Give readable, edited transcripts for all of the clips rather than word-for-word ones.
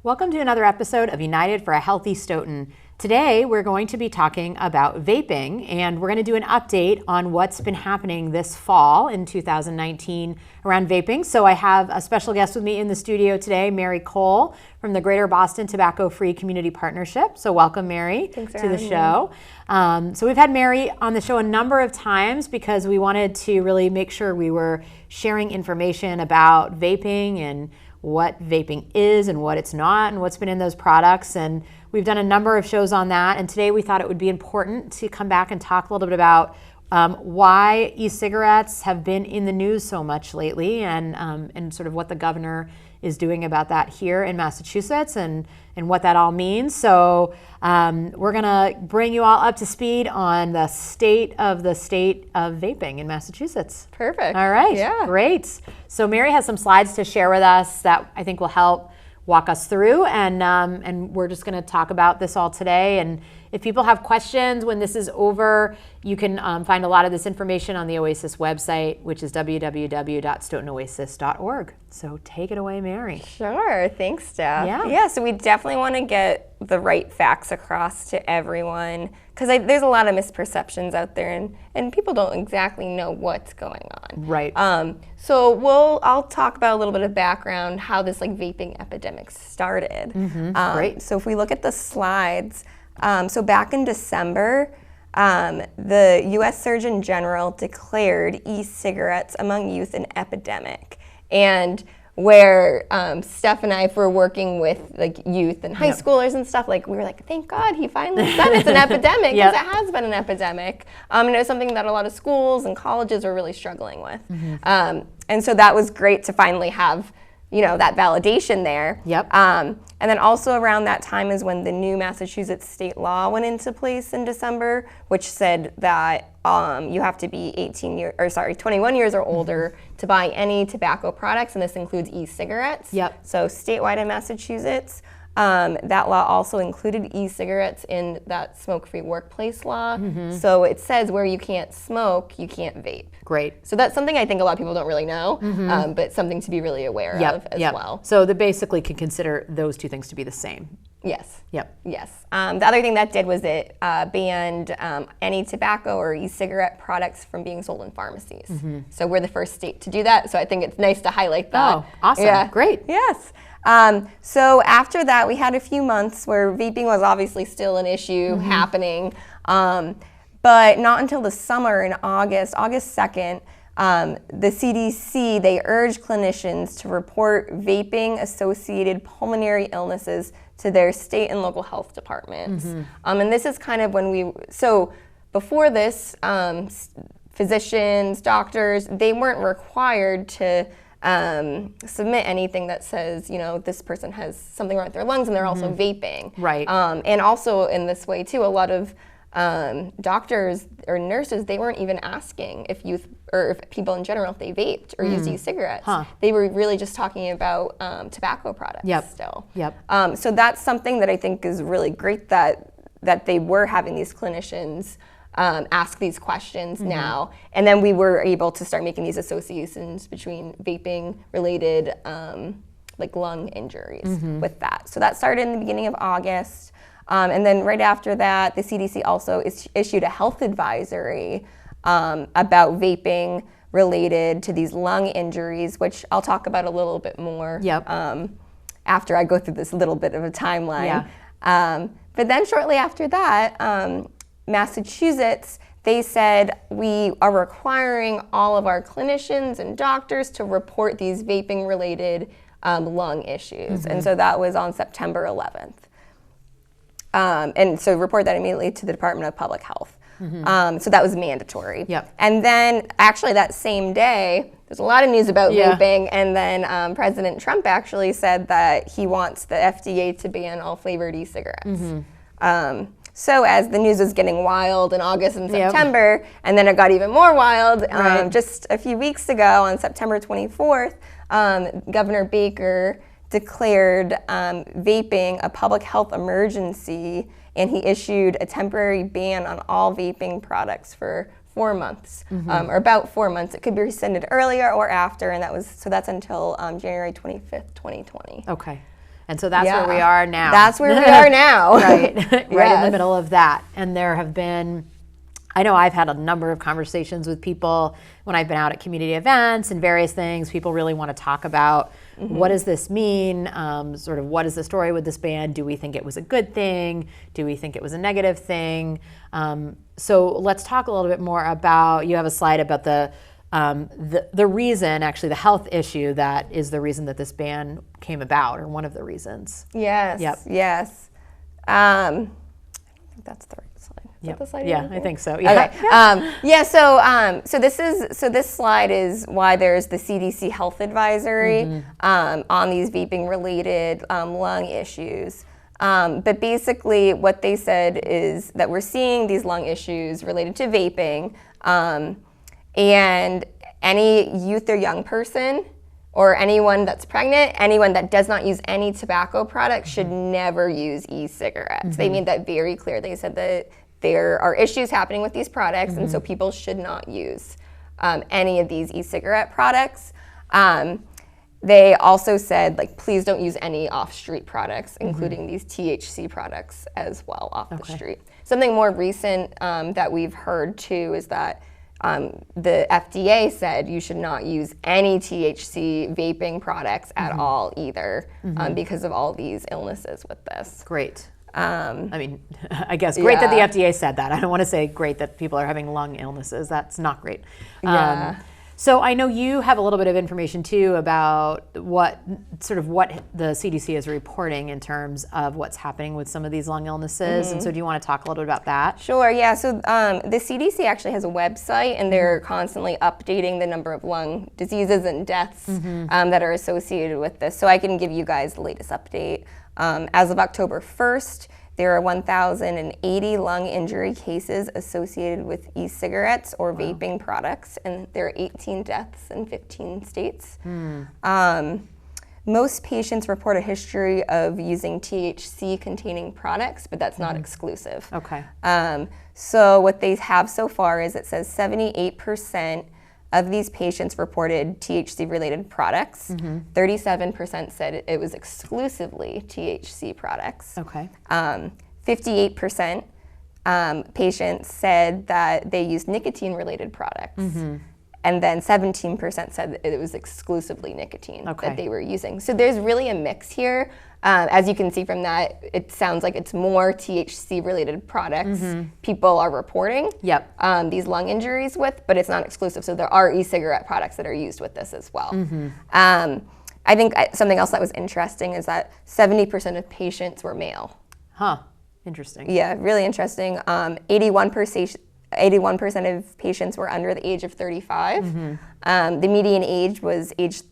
Welcome to another episode of United for a Healthy Stoughton. Today we're going to be talking about vaping, and we're going to do an update on what's been happening this fall in 2019 around vaping. So I have a special guest with me in the studio today, Mary Cole from the Greater Boston Tobacco Free Community Partnership. So welcome, Mary, to the show. So we've had Mary on the show a number of times because we wanted to really make sure we were sharing information about vaping and what vaping is and what it's not and what's been in those products. And we've done a number of shows on that. And today we thought it would be important to come back and talk a little bit about why e-cigarettes have been in the news so much lately and sort of what the governor is doing about that here in Massachusetts and what that all means. So we're going to bring you all up to speed on the state of vaping in Massachusetts. Perfect. All right. Yeah. Great. So Mary has some slides to share with us that I think will help walk us through, and we're just going to talk about this all today. And if people have questions when this is over, you can find a lot of this information on the Oasis website, which is www.stoughtonoasis.org. So take it away, Mary. Sure. Thanks, Steph. Yeah. So we definitely want to get the right facts across to everyone because there's a lot of misperceptions out there, and people don't exactly know what's going on. Right. So I'll talk about a little bit of background, how this vaping epidemic started. Great. So if we look at the slides, so back in December, the U.S. Surgeon General declared e-cigarettes among youth an epidemic. And where Steph and I were working with youth and high schoolers and stuff, we were like, thank God he finally said it's an epidemic, because it has been an epidemic. And it was something that a lot of schools and colleges are really struggling with. And so that was great to finally have that validation there. And then also around that time is when the new Massachusetts state law went into place in December, which said that you have to be 21 years or older to buy any tobacco products, and this includes e-cigarettes. So statewide in Massachusetts, that law also included e-cigarettes in that smoke-free workplace law. So it says where you can't smoke, you can't vape. Great. So that's something I think a lot of people don't really know, but something to be really aware of as well. So they basically can consider those two things to be the same. Yes. Yes. The other thing that did was it banned any tobacco or e-cigarette products from being sold in pharmacies. So we're the first state to do that. So I think it's nice to highlight that. Oh, awesome. Yeah. Great. Yes. So after that, we had a few months where vaping was obviously still an issue happening. But not until the summer in August 2nd, the CDC, they urged clinicians to report vaping-associated pulmonary illnesses to their state and local health departments. And this is kind of when before this, physicians, doctors, they weren't required to submit anything that says, this person has something wrong with their lungs and they're also vaping. Right. And also in this way too, a lot of doctors or nurses, they weren't even asking if youth or if people in general, if they vaped or used e-cigarettes. They were really just talking about tobacco products still. So that's something that I think is really great that they were having these clinicians ask these questions now. And then we were able to start making these associations between vaping-related lung injuries with that. So that started in the beginning of August. And then right after that, the CDC also issued a health advisory about vaping related to these lung injuries, which I'll talk about a little bit more after I go through this little bit of a timeline. But then shortly after that, Massachusetts, they said, we are requiring all of our clinicians and doctors to report these vaping-related lung issues. And so that was on September 11th. And so report that immediately to the Department of Public Health. So that was mandatory. And then actually that same day, there's a lot of news about vaping, and then President Trump actually said that he wants the FDA to ban all flavored e-cigarettes. So as the news was getting wild in August and September, and then it got even more wild, just a few weeks ago on September 24th, Governor Baker declared vaping a public health emergency, and he issued a temporary ban on all vaping products for 4 months, or about 4 months. It could be rescinded earlier or after, and that's until January 25th, 2020. Okay. And so that's where we are now. That's where we are now. Right, right in the middle of that. And there have been, I know I've had a number of conversations with people when I've been out at community events and various things. People really want to talk about what does this mean? Sort of what is the story with this ban? Do we think it was a good thing? Do we think it was a negative thing? So let's talk a little bit more about, you have a slide about the reason, actually the health issue that is the reason that this ban came about, or one of the reasons. Yes, Yep. yes. I don't think that's the right slide. Is that the slide? Yeah, I think so. Yeah. Okay. So this slide is why there's the CDC Health Advisory on these vaping related lung issues. But basically what they said is that we're seeing these lung issues related to vaping, and any youth or young person or anyone that's pregnant, anyone that does not use any tobacco products should never use e-cigarettes. They made that very clear. They said that there are issues happening with these products, and so people should not use any of these e-cigarette products. They also said, like, please don't use any off-street products, including these THC products as well off the street. Something more recent that we've heard too is that the FDA said you should not use any THC vaping products at all either, because of all these illnesses with this. Great. I mean, I guess great that the FDA said that. I don't want to say great that people are having lung illnesses. That's not great. So I know you have a little bit of information too about what the CDC is reporting in terms of what's happening with some of these lung illnesses. And so do you want to talk a little bit about that? Sure, yeah. So the CDC actually has a website, and they're constantly updating the number of lung diseases and deaths that are associated with this. So I can give you guys the latest update. As of October 1st, there are 1,080 lung injury cases associated with e-cigarettes or vaping products, and there are 18 deaths in 15 states. Most patients report a history of using THC-containing products, but that's not exclusive. Okay. So what they have so far is it says 78% of these patients reported THC-related products. 37% said it was exclusively THC products. Okay. 58% patients said that they used nicotine-related products. And then 17% said that it was exclusively nicotine that they were using. So there's really a mix here. As you can see from that, it sounds like it's more THC-related products people are reporting these lung injuries with, but it's not exclusive. So there are e-cigarette products that are used with this as well. I think something else that was interesting is that 70% of patients were male. Huh, interesting. Yeah, really interesting. 81% of patients were under the age of 35. The median age was age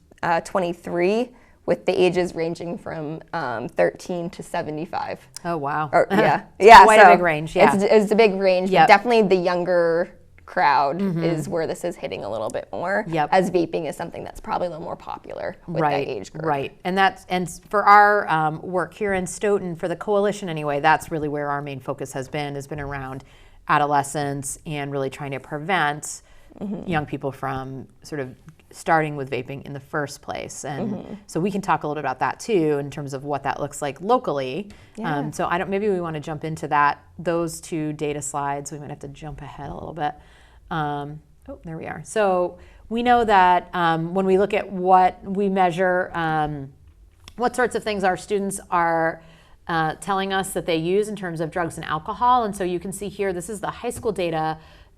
23, with the ages ranging from 13 to 75. Oh, wow. Quite a big range, It's a big range, but definitely the younger crowd is where this is hitting a little bit more, as vaping is something that's probably a little more popular with that age group. Right, and for our work here in Stoughton, for the coalition anyway, that's really where our main focus has been around adolescence and really trying to prevent young people from sort of starting with vaping in the first place. And so we can talk a little bit about that too in terms of what that looks like locally. So maybe we want to jump into those two data slides. We might have to jump ahead a little bit. There we are. So we know that when we look at what we measure, what sorts of things our students are telling us that they use in terms of drugs and alcohol. And so you can see here, this is the high school data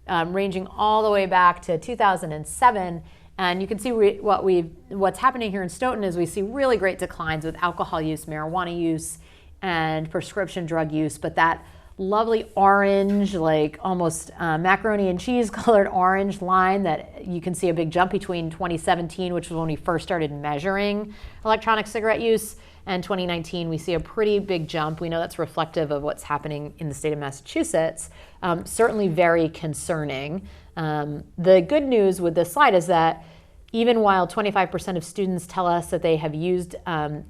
ranging all the way back to 2007. And you can see what's happening here in Stoughton is we see really great declines with alcohol use, marijuana use, and prescription drug use. But that lovely orange, like almost macaroni and cheese colored orange line that you can see a big jump between 2017, which was when we first started measuring electronic cigarette use, and 2019, we see a pretty big jump. We know that's reflective of what's happening in the state of Massachusetts. Certainly very concerning. The good news with this slide is that even while 25% of students tell us that they have used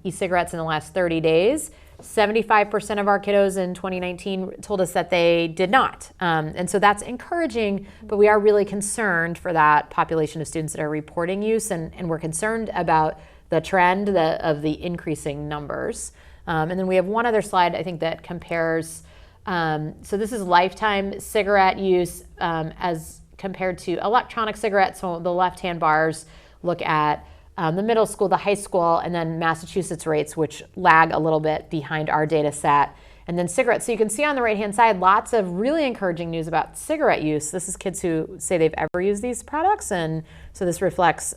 e-cigarettes in the last 30 days, 75% of our kiddos in 2019 told us that they did not. And so that's encouraging, but we are really concerned for that population of students that are reporting use, and we're concerned about the trend of the increasing numbers. And then we have one other slide, I think, that compares. So this is lifetime cigarette use as compared to electronic cigarettes. So the left-hand bars look at the middle school, the high school, and then Massachusetts rates, which lag a little bit behind our data set. And then cigarettes. So you can see on the right-hand side, lots of really encouraging news about cigarette use. This is kids who say they've ever used these products. And so this reflects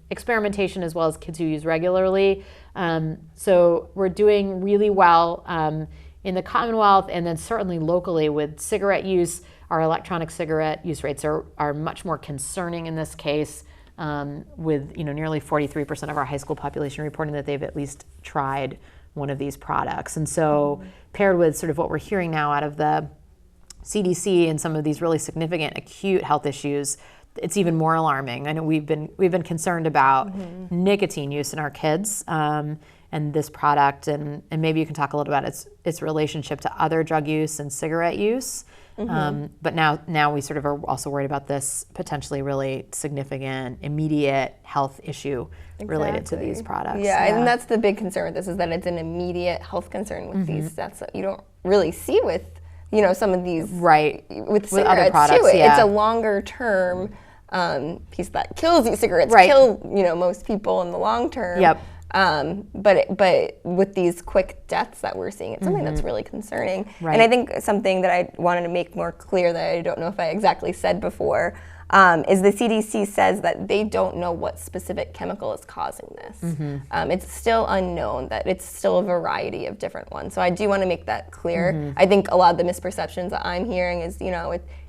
experimentation as well as kids who use regularly. So we're doing really well in the Commonwealth and then certainly locally with cigarette use. Our electronic cigarette use rates are much more concerning in this case, with nearly 43% of our high school population reporting that they've at least tried one of these products. And so paired with sort of what we're hearing now out of the CDC and some of these really significant acute health issues, it's even more alarming. I know we've been concerned about nicotine use in our kids and this product, and maybe you can talk a little about its relationship to other drug use and cigarette use. But now we sort of are also worried about this potentially really significant immediate health issue related to these products. Yeah, and that's the big concern with this, is that it's an immediate health concern with these. That's what you don't really see with some of these with cigarettes other products, too. Yeah. It's a longer term piece that kills you. Cigarettes kill most people in the long term. Yep. But with these quick deaths that we're seeing, it's something that's really concerning. Right. And I think something that I wanted to make more clear that I don't know if I exactly said before is the CDC says that they don't know what specific chemical is causing this. It's still unknown, that it's still a variety of different ones. So I do want to make that clear. I think a lot of the misperceptions that I'm hearing is,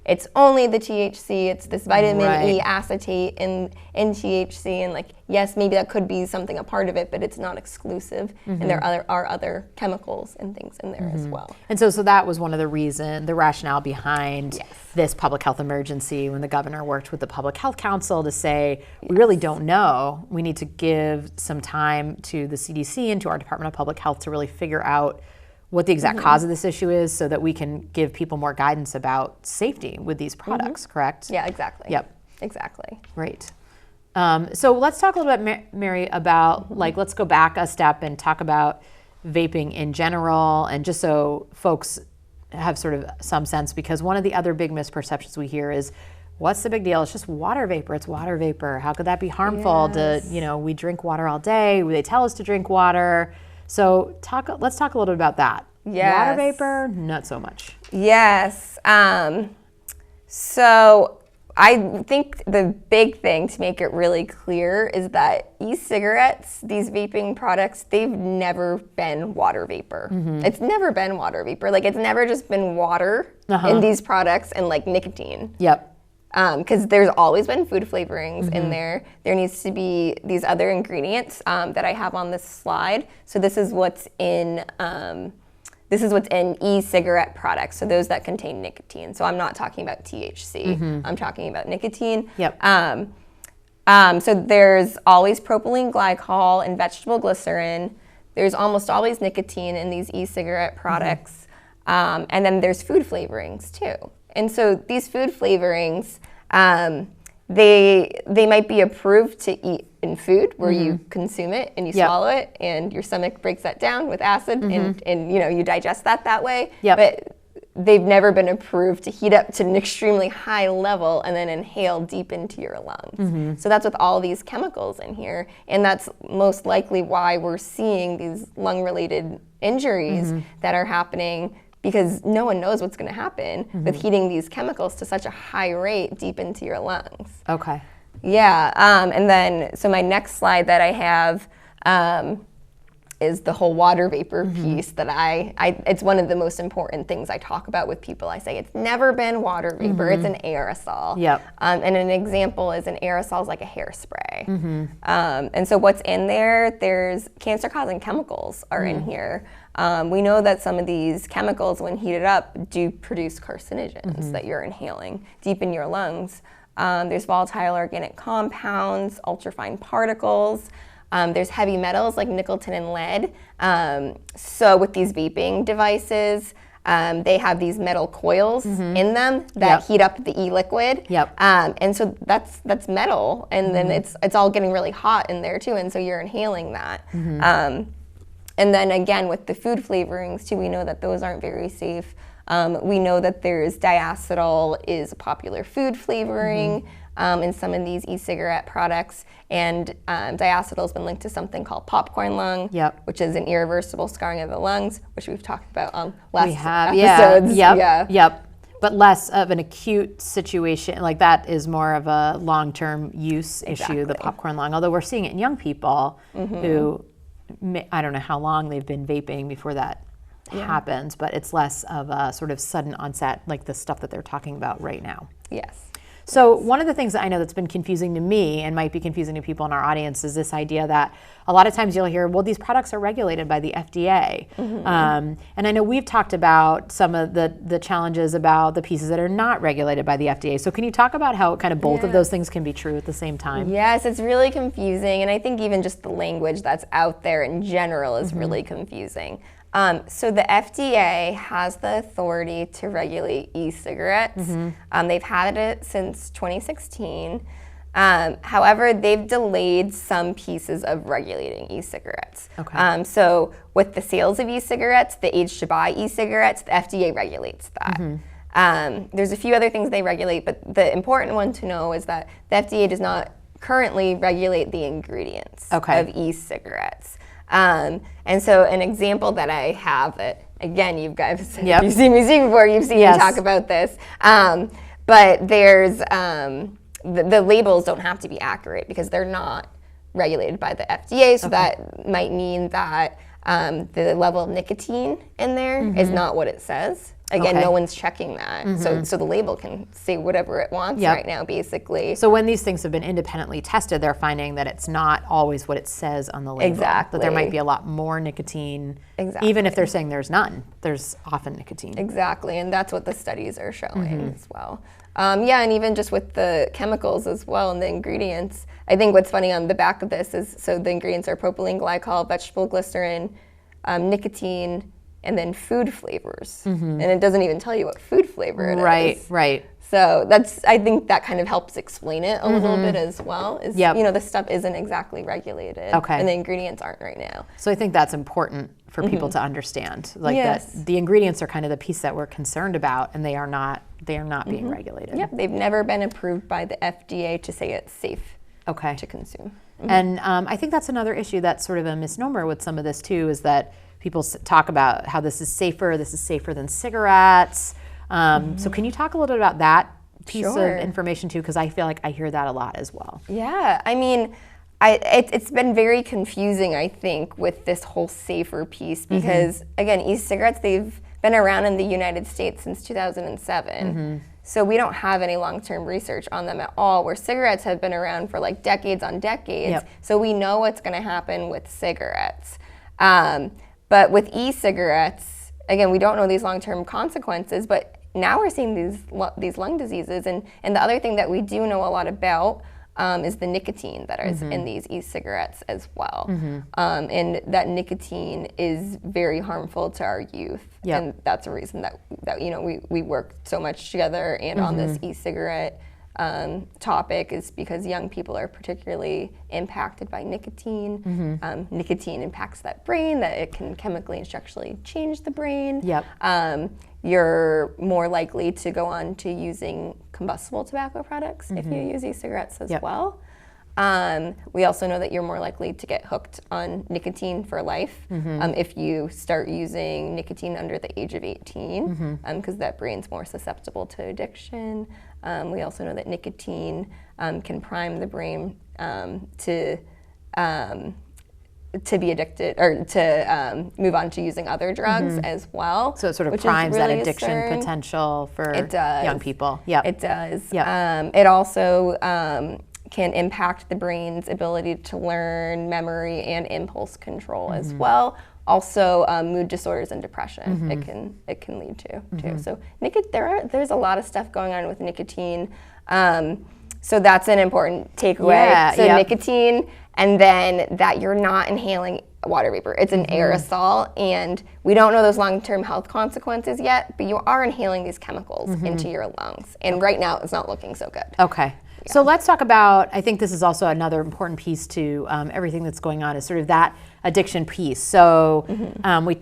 it's only the THC, it's this vitamin E acetate in THC, and yes, maybe that could be something a part of it, but it's not exclusive, and there are other chemicals and things in there as well. And so that was one of the rationale behind this public health emergency when the governor worked with the Public Health Council to say, we really don't know. We need to give some time to the CDC and to our Department of Public Health to really figure out what the exact cause of this issue is so that we can give people more guidance about safety with these products, correct? Yeah, exactly. Yep. Exactly. Great. So let's talk a little bit, Mary, about let's go back a step and talk about vaping in general, and just so folks have sort of some sense, because one of the other big misperceptions we hear is, what's the big deal? It's just water vapor. It's water vapor. How could that be harmful to, we drink water all day. They tell us to drink water. So let's talk a little bit about that. Yes. Water vapor, not so much. Yes. So I think the big thing to make it really clear is that e-cigarettes, these vaping products, they've never been water vapor. It's never been water vapor. It's never just been water in these products and nicotine. Yep. Because there's always been food flavorings in there. There needs to be these other ingredients that I have on this slide. So this is what's in e-cigarette products. So those that contain nicotine. So I'm not talking about THC. I'm talking about nicotine. Yep. So there's always propylene glycol and vegetable glycerin. There's almost always nicotine in these e-cigarette products. And then there's food flavorings too. And so these food flavorings, they might be approved to eat in food where you consume it and you swallow it and your stomach breaks that down with acid and you digest that way. But they've never been approved to heat up to an extremely high level and then inhale deep into your lungs. So that's with all these chemicals in here, and that's most likely why we're seeing these lung-related injuries that are happening, because no one knows what's going to happen with heating these chemicals to such a high rate deep into your lungs. Okay. Yeah, and then, so my next slide that I have is the whole water vapor piece that it's one of the most important things I talk about with people. I say it's never been water vapor, it's an aerosol. Yep. And an example is an aerosol is like a hairspray. And so what's in there, there's cancer-causing chemicals are in here. We know that some of these chemicals, when heated up, do produce carcinogens that you're inhaling deep in your lungs. There's volatile organic compounds, ultrafine particles. There's heavy metals like nicotine and lead. So with these vaping devices, they have these metal coils in them that heat up the e-liquid. And so that's metal, and then it's all getting really hot in there too, and so you're inhaling that. And then again, with the food flavorings too, we know that those aren't very safe. We know that there's diacetyl is a popular food flavoring in some of these e-cigarette products. And diacetyl has been linked to something called popcorn lung, which is an irreversible scarring of the lungs, which we've talked about on last episodes. But less of an acute situation. Like that is more of a long-term use issue, the popcorn lung. Although we're seeing it in young people who, I don't know how long they've been vaping before that happens, but it's less of a sort of sudden onset, like the stuff that they're talking about right now. Yes. So one of the things that I know that's been confusing to me and might be confusing to people in our audience is this idea that a lot of times you'll hear, well, these products are regulated by the FDA. And I know we've talked about some of the challenges about the pieces that are not regulated by the FDA. So can you talk about how kind of both of those things can be true at the same time? Yes, it's really confusing. And I think even just the language that's out there in general is really confusing. So the FDA has the authority to regulate e-cigarettes. They've had it since 2016. However, they've delayed some pieces of regulating e-cigarettes. So with the sales of e-cigarettes, the age to buy e-cigarettes, the FDA regulates that. There's a few other things they regulate, but the important one to know is that the FDA does not currently regulate the ingredients of e-cigarettes. And so an example that I have that, again, you guys, you've seen me see before, you've seen me talk about this, but there's, the labels don't have to be accurate because they're not regulated by the FDA, so that might mean that the level of nicotine in there is not what it says. Again, no one's checking that. So the label can say whatever it wants right now, basically. So when these things have been independently tested, they're finding that it's not always what it says on the label. That there might be a lot more nicotine. Even if they're saying there's none, there's often nicotine. And that's what the studies are showing as well. And even just with the chemicals as well and the ingredients, I think what's funny on the back of this is, so the ingredients are propylene glycol, vegetable glycerin, nicotine, and then food flavors. And it doesn't even tell you what food flavor it is. Right. So I think that kind of helps explain it a little bit as well. Is, the stuff isn't exactly regulated. And the ingredients aren't right now. So I think that's important for people to understand. Like that the ingredients are kind of the piece that we're concerned about, and they are not being regulated. They've never been approved by the FDA to say it's safe to consume. And I think that's another issue that's sort of a misnomer with some of this too, is that people talk about how this is safer than cigarettes. So can you talk a little bit about that piece of information too? Because I feel like I hear that a lot as well. I mean, it's been very confusing, I think, with this whole safer piece because, again, e-cigarettes, they've been around in the United States since 2007. So we don't have any long-term research on them at all, where cigarettes have been around for like decades on decades. So we know what's going to happen with cigarettes. But with e-cigarettes, again, we don't know these long-term consequences, but now we're seeing these lung diseases. And the other thing that we do know a lot about is the nicotine that is in these e-cigarettes as well. And that nicotine is very harmful to our youth. And that's a reason that we work so much together and on this e-cigarette topic is because young people are particularly impacted by nicotine. Nicotine impacts that brain, that it can chemically and structurally change the brain. You're more likely to go on to using combustible tobacco products if you use e-cigarettes as well. We also know that you're more likely to get hooked on nicotine for life if you start using nicotine under the age of 18, because that brain's more susceptible to addiction. We also know that nicotine can prime the brain to be addicted or to move on to using other drugs as well. So it sort of primes that addiction potential for young people. It does. It also can impact the brain's ability to learn, memory, and impulse control as well. Also, mood disorders and depression it can lead to too. So there's a lot of stuff going on with nicotine. So that's an important takeaway. Nicotine, and then that you're not inhaling water vapor. It's an aerosol, and we don't know those long-term health consequences yet, but you are inhaling these chemicals into your lungs. And right now, it's not looking so good. So let's talk about, I think this is also another important piece to everything that's going on, is sort of that addiction piece. So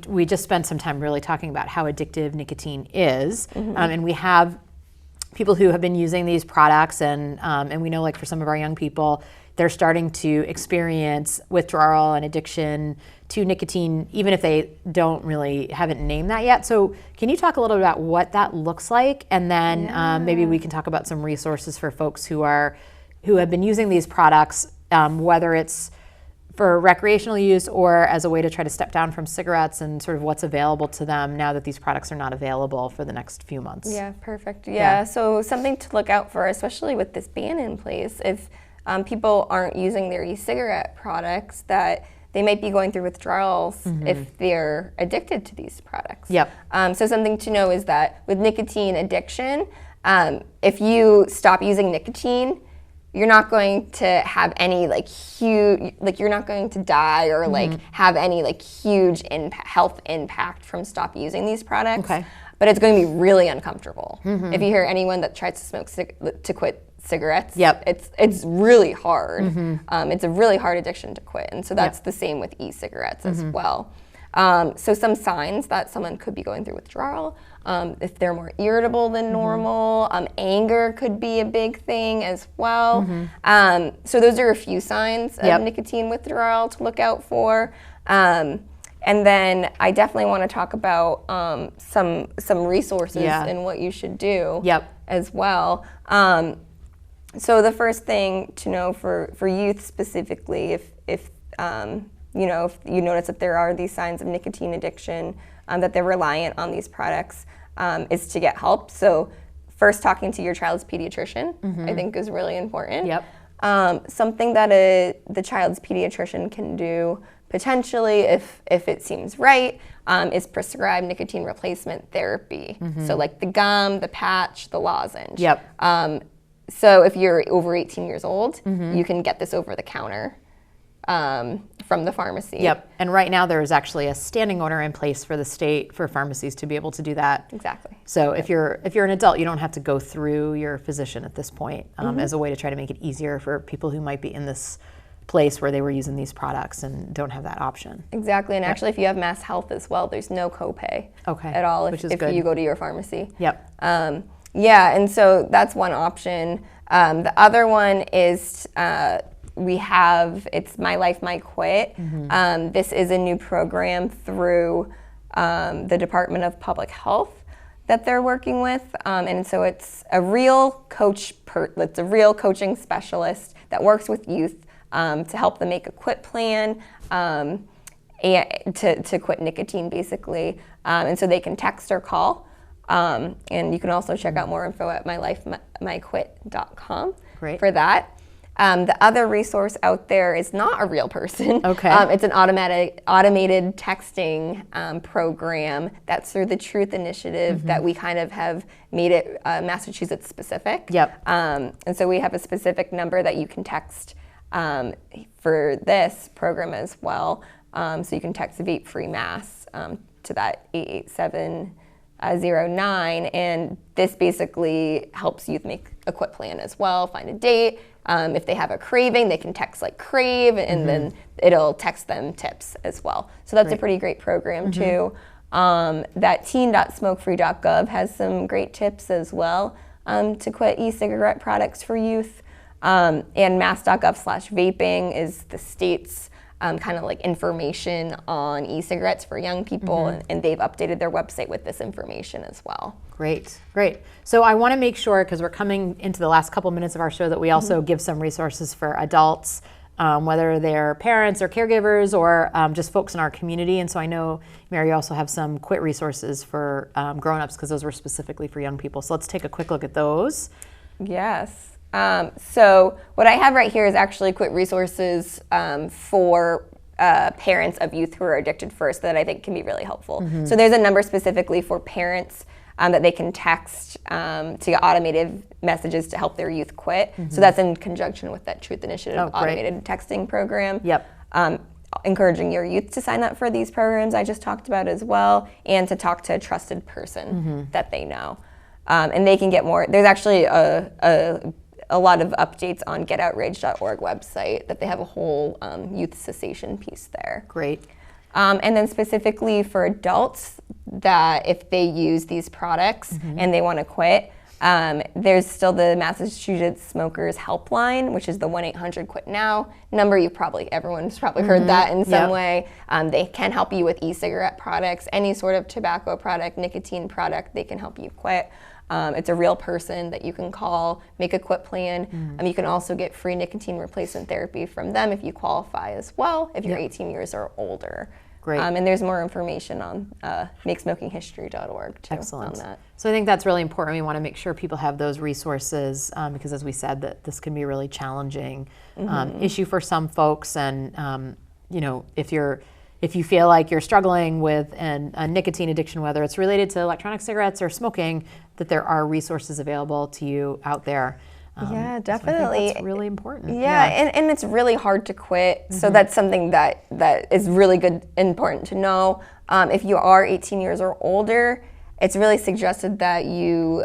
we just spent some time really talking about how addictive nicotine is, and we have people who have been using these products, and we know, like, for some of our young people, they're starting to experience withdrawal and addiction to nicotine, even if they haven't named that yet. So can you talk a little bit about what that looks like? And then maybe we can talk about some resources for folks who have been using these products, whether it's for recreational use or as a way to try to step down from cigarettes, and sort of what's available to them now that these products are not available for the next few months. Yeah, perfect. Yeah, so something to look out for, especially with this ban in place, if people aren't using their e-cigarette products, that they might be going through withdrawals if they're addicted to these products. Yep. So something to know is that with nicotine addiction, if you stop using nicotine, you're not going to have any huge, you're not going to die or have any huge health impact from stop using these products. Okay. But it's going to be really uncomfortable. If you hear anyone that tries to smoke to quit cigarettes, it's really hard. It's a really hard addiction to quit, and so that's the same with e-cigarettes as well. So some signs that someone could be going through withdrawal, if they're more irritable than normal, anger could be a big thing as well. So those are a few signs of nicotine withdrawal to look out for. And then I definitely want to talk about some resources and what you should do as well. So the first thing to know for youth specifically, if you notice that there are these signs of nicotine addiction, that they're reliant on these products, is to get help. So first, talking to your child's pediatrician, I think, is really important. Something that the child's pediatrician can do potentially, if it seems right, is prescribe nicotine replacement therapy. So like the gum, the patch, the lozenge. So if you're over 18 years old, you can get this over the counter from the pharmacy. And right now there's actually a standing order in place for the state for pharmacies to be able to do that. Exactly. So if you're an adult, you don't have to go through your physician at this point, as a way to try to make it easier for people who might be in this place where they were using these products and don't have that option. Exactly, and actually if you have Mass Health as well, there's no copay at all if you go to your pharmacy. And so that's one option. The other one is it's My Life, My Quit. This is a new program through the Department of Public Health that they're working with, and so it's a real it's a real coaching specialist that works with youth to help them make a quit plan, and to quit nicotine, basically. And so they can text or call. And you can also check out more info at mylifemyquit.com for that. The other resource out there is not a real person. It's an automated texting program that's through the Truth Initiative that we kind of have made it Massachusetts specific. And so we have a specific number that you can text for this program as well. So you can text Vape Free Mass to that 88709, and this basically helps youth make a quit plan as well, find a date. If they have a craving, they can text crave, and then it'll text them tips as well. So that's a pretty great program too. That teen.smokefree.gov has some great tips as well to quit e-cigarette products for youth. And mass.gov/vaping is the state's kind of information on e-cigarettes for young people, and they've updated their website with this information as well. Great. So I want to make sure, because we're coming into the last couple minutes of our show, that we also give some resources for adults, whether they're parents or caregivers or just folks in our community. And so I know, Mary, you also have some quit resources for grown-ups, because those were specifically for young people. So let's take a quick look at those. Yes. So what I have right here is actually quit resources for parents of youth who are addicted first that I think can be really helpful. So there's a number specifically for parents that they can text to get automated messages to help their youth quit. So that's in conjunction with that Truth Initiative automated texting program. Encouraging your youth to sign up for these programs I just talked about as well, and to talk to a trusted person that they know. And they can get more. There's actually a a lot of updates on getoutrage.org website, that they have a whole youth cessation piece there. Great. And then specifically for adults, that if they use these products and they want to quit, there's still the Massachusetts Smokers Helpline, which is the 1-800-QUIT-NOW number. Everyone's probably heard that in some way. They can help you with e-cigarette products, any sort of tobacco product, nicotine product, they can help you quit. It's a real person that you can call, make a quit plan. You can also get free nicotine replacement therapy from them if you qualify as well, if you're 18 years or older. Great. And there's more information on makesmokinghistory.org too. Excellent. On that. So I think that's really important. We want to make sure people have those resources because, as we said, that this can be a really challenging issue for some folks. And if you feel like you're struggling with a nicotine addiction, whether it's related to electronic cigarettes or smoking, that there are resources available to you out there. Yeah, definitely. So I think that's really important. Yeah, and it's really hard to quit. So that's something that is really important to know. If you are 18 years or older, it's really suggested that you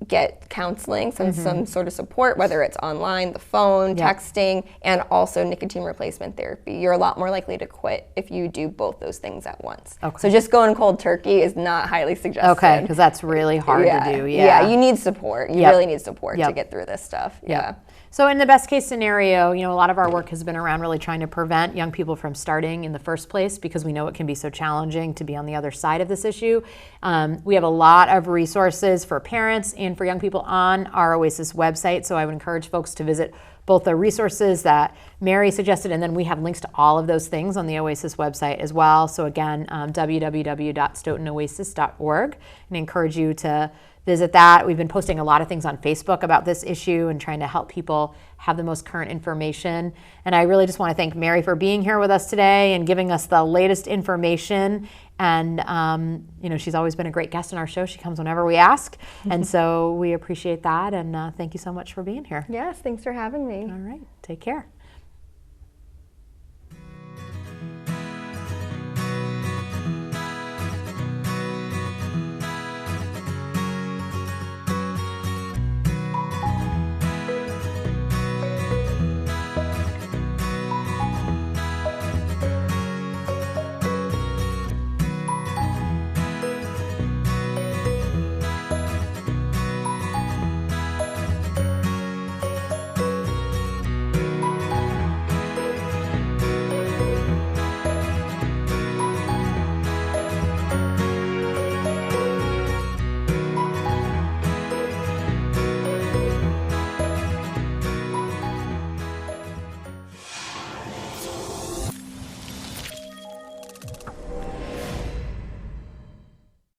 get counseling, some sort of support, whether it's online, the phone, texting, and also nicotine replacement therapy. You're a lot more likely to quit if you do both those things at once. Okay. So just going cold turkey is not highly suggested. Okay, because that's really hard to do. Yeah, you need support. You really need support to get through this stuff. Yeah. So in the best case scenario, a lot of our work has been around really trying to prevent young people from starting in the first place, because we know it can be so challenging to be on the other side of this issue. We have a lot of resources for parents and for young people on our Oasis website, so I would encourage folks to visit both the resources that Mary suggested, and then we have links to all of those things on the Oasis website as well. So again, www.stoughtonoasis.org, and I encourage you to visit that. We've been posting a lot of things on Facebook about this issue and trying to help people have the most current information. And I really just want to thank Mary for being here with us today and giving us the latest information. And she's always been a great guest on our show. She comes whenever we ask. And so we appreciate that. And thank you so much for being here. Yes, thanks for having me. All right, take care.